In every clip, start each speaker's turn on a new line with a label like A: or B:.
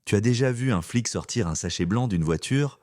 A: Tu as déjà vu un flic sortir un sachet blanc d'une voiture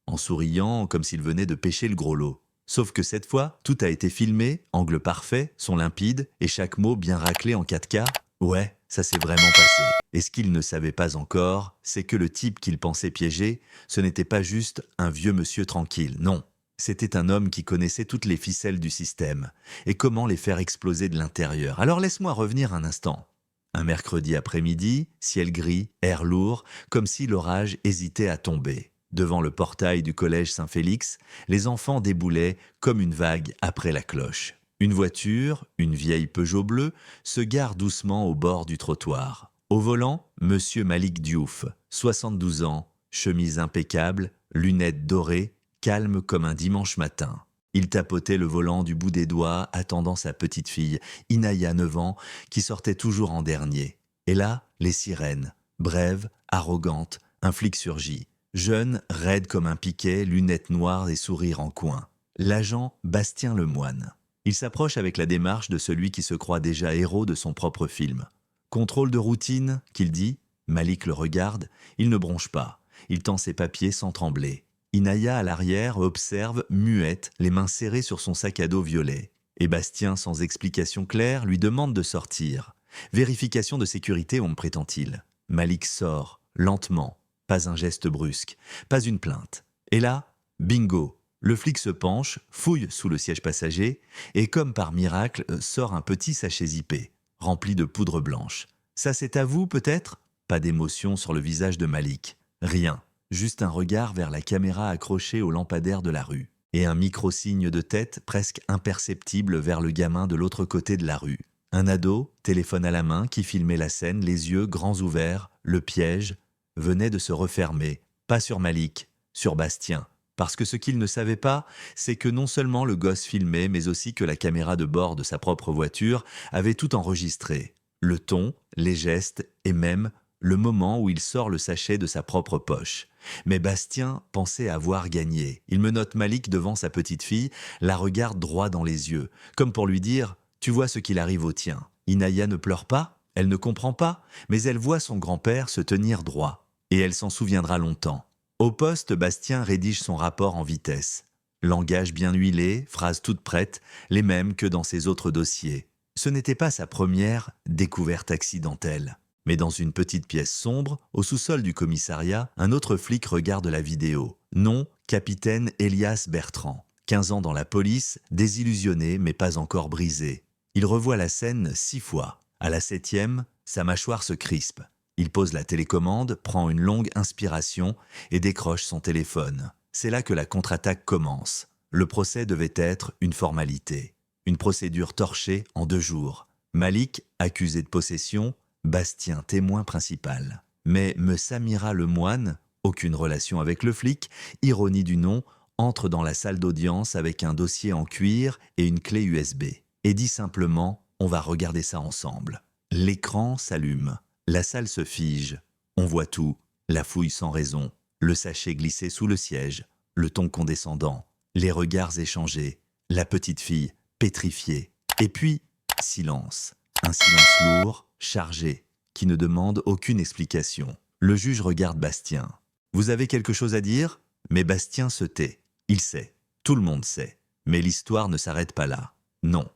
A: en souriant comme s'il venait de pêcher le gros lot. Sauf que cette fois, tout a été filmé, angle parfait, son limpide et chaque mot bien raclé en 4K. Ouais, ça s'est vraiment passé. Et ce qu'il ne savait pas encore, c'est que le type qu'il pensait piéger, ce n'était pas juste un vieux monsieur tranquille, non. C'était un homme qui connaissait toutes les ficelles du système et comment les faire exploser de l'intérieur. Alors laisse-moi revenir un instant. Un mercredi après-midi, ciel gris, air lourd, comme si l'orage hésitait à tomber. Devant le portail du collège Saint-Félix, les enfants déboulaient comme une vague après la cloche. Une voiture, une vieille Peugeot bleue, se gare doucement au bord du trottoir. Au volant, Monsieur Malik Diouf, 72 ans, chemise impeccable, lunettes dorées, calme comme un dimanche matin. Il tapotait le volant du bout des doigts, attendant sa petite fille, Inaya, 9 ans, qui sortait toujours en dernier. Et là, les sirènes, brèves, arrogantes, un flic surgit. Jeune, raide comme un piquet, lunettes noires et sourire en coin. L'agent Bastien Lemoine. Il s'approche avec la démarche de celui qui se croit déjà héros de son propre film. Contrôle de routine, qu'il dit. Malik le regarde, il ne bronche pas. Il tend ses papiers sans trembler. Inaya, à l'arrière, observe, muette, les mains serrées sur son sac à dos violet. Et Bastien, sans explication claire, lui demande de sortir. Vérification de sécurité, on me prétend-il. Malik sort, lentement. Pas un geste brusque, pas une plainte. Et là, bingo, le flic se penche, fouille sous le siège passager et comme par miracle, sort un petit sachet zippé, rempli de poudre blanche. Ça c'est à vous peut-être ? Pas d'émotion sur le visage de Malik. Rien, juste un regard vers la caméra accrochée au lampadaire de la rue. Et un micro-signe de tête presque imperceptible vers le gamin de l'autre côté de la rue. Un ado, téléphone à la main, qui filmait la scène, les yeux grands ouverts, le piège, venait de se refermer, pas sur Malik, sur Bastien. Parce que ce qu'il ne savait pas, c'est que non seulement le gosse filmait, mais aussi que la caméra de bord de sa propre voiture avait tout enregistré. Le ton, les gestes et même le moment où il sort le sachet de sa propre poche. Mais Bastien pensait avoir gagné. Il menotte Malik devant sa petite fille, la regarde droit dans les yeux, comme pour lui dire « Tu vois ce qu'il arrive au tien. Inaya ne pleure pas ? Elle ne comprend pas, mais elle voit son grand-père se tenir droit. Et elle s'en souviendra longtemps. » Au poste, Bastien rédige son rapport en vitesse. Langage bien huilé, phrases toutes prêtes, les mêmes que dans ses autres dossiers. Ce n'était pas sa première découverte accidentelle. Mais dans une petite pièce sombre, au sous-sol du commissariat, un autre flic regarde la vidéo. Nom, capitaine Elias Bertrand. 15 ans dans la police, désillusionné mais pas encore brisé. Il revoit la scène 6 fois. À la 7e, sa mâchoire se crispe. Il pose la télécommande, prend une longue inspiration et décroche son téléphone. C'est là que la contre-attaque commence. Le procès devait être une formalité. Une procédure torchée en 2 jours. Malik, accusé de possession, Bastien, témoin principal. Mais me Samira Lemoine, aucune relation avec le flic, ironie du nom, entre dans la salle d'audience avec un dossier en cuir et une clé USB. Et dit simplement, on va regarder ça ensemble. L'écran s'allume. La salle se fige. On voit tout. La fouille sans raison. Le sachet glissé sous le siège. Le ton condescendant. Les regards échangés. La petite fille, pétrifiée. Et puis, silence. Un silence lourd, chargé, qui ne demande aucune explication. Le juge regarde Bastien. Vous avez quelque chose à dire ? Mais Bastien se tait. Il sait. Tout le monde sait. Mais l'histoire ne s'arrête pas là. Non.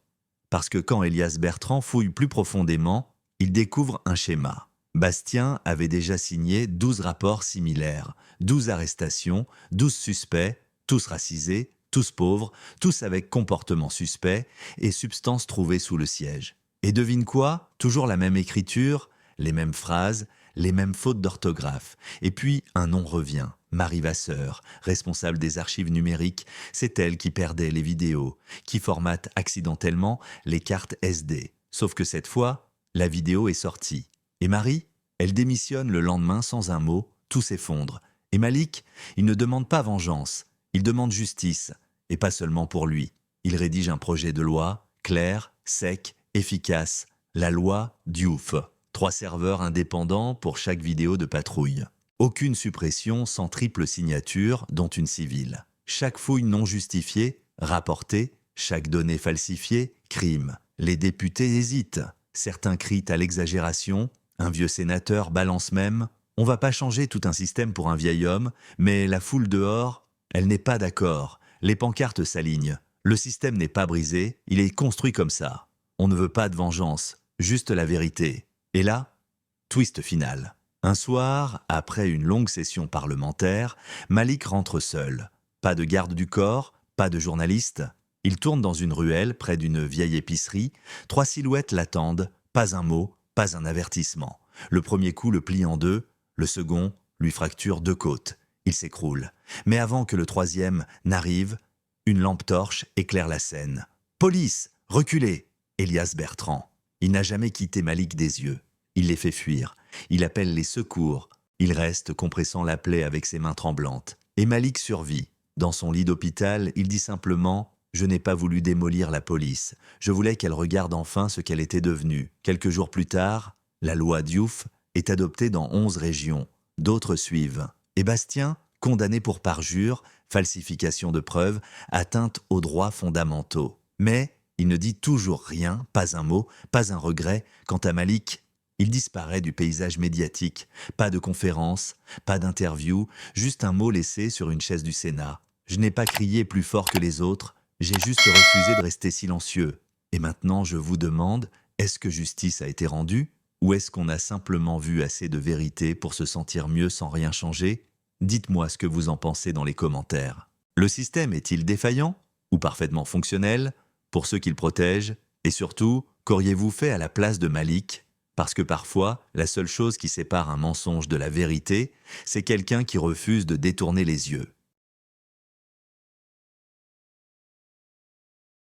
A: Parce que quand Elias Bertrand fouille plus profondément, il découvre un schéma. Bastien avait déjà signé 12 rapports similaires, 12 arrestations, 12 suspects, tous racisés, tous pauvres, tous avec comportement suspect et substances trouvées sous le siège. Et devine quoi ? Toujours la même écriture, les mêmes phrases, les mêmes fautes d'orthographe. Et puis un nom revient. Marie Vasseur, responsable des archives numériques, c'est elle qui perdait les vidéos, qui formate accidentellement les cartes SD. Sauf que cette fois, la vidéo est sortie. Et Marie, elle démissionne le lendemain sans un mot, tout s'effondre. Et Malik, il ne demande pas vengeance, il demande justice. Et pas seulement pour lui. Il rédige un projet de loi, clair, sec, efficace. La loi Diouf. 3 serveurs indépendants pour chaque vidéo de patrouille. Aucune suppression sans triple signature, dont une civile. Chaque fouille non justifiée, rapportée. Chaque donnée falsifiée, crime. Les députés hésitent. Certains crient à l'exagération. Un vieux sénateur balance même On va pas changer tout un système pour un vieil homme, mais la foule dehors, elle n'est pas d'accord. Les pancartes s'alignent. Le système n'est pas brisé, il est construit comme ça. On ne veut pas de vengeance, juste la vérité. Et là, twist final. Un soir, après une longue session parlementaire, Malik rentre seul. Pas de garde du corps, pas de journaliste. Il tourne dans une ruelle près d'une vieille épicerie. 3 silhouettes l'attendent, pas un mot, pas un avertissement. Le premier coup le plie en deux, le second lui fracture 2 côtes. Il s'écroule. Mais avant que le troisième n'arrive, une lampe torche éclaire la scène. « Police, reculez !» Elias Bertrand. Il n'a jamais quitté Malik des yeux. Il les fait fuir. Il appelle les secours. Il reste compressant la plaie avec ses mains tremblantes. Et Malik survit. Dans son lit d'hôpital, il dit simplement « Je n'ai pas voulu démolir la police. Je voulais qu'elle regarde enfin ce qu'elle était devenue. » Quelques jours plus tard, la loi Diouf est adoptée dans 11 régions. D'autres suivent. Et Bastien, condamné pour parjure, falsification de preuves, atteinte aux droits fondamentaux. Mais il ne dit toujours rien, pas un mot, pas un regret. Quant à Malik, il disparaît du paysage médiatique. Pas de conférence, pas d'interview, juste un mot laissé sur une chaise du Sénat. Je n'ai pas crié plus fort que les autres, j'ai juste refusé de rester silencieux. Et maintenant, je vous demande, est-ce que justice a été rendue ? Ou est-ce qu'on a simplement vu assez de vérité pour se sentir mieux sans rien changer ? Dites-moi ce que vous en pensez dans les commentaires. Le système est-il défaillant ou parfaitement fonctionnel pour ceux qu'il protège? Et surtout, qu'auriez-vous fait à la place de Malik? Parce que parfois, la seule chose qui sépare un mensonge de la vérité, c'est quelqu'un qui refuse de détourner les yeux.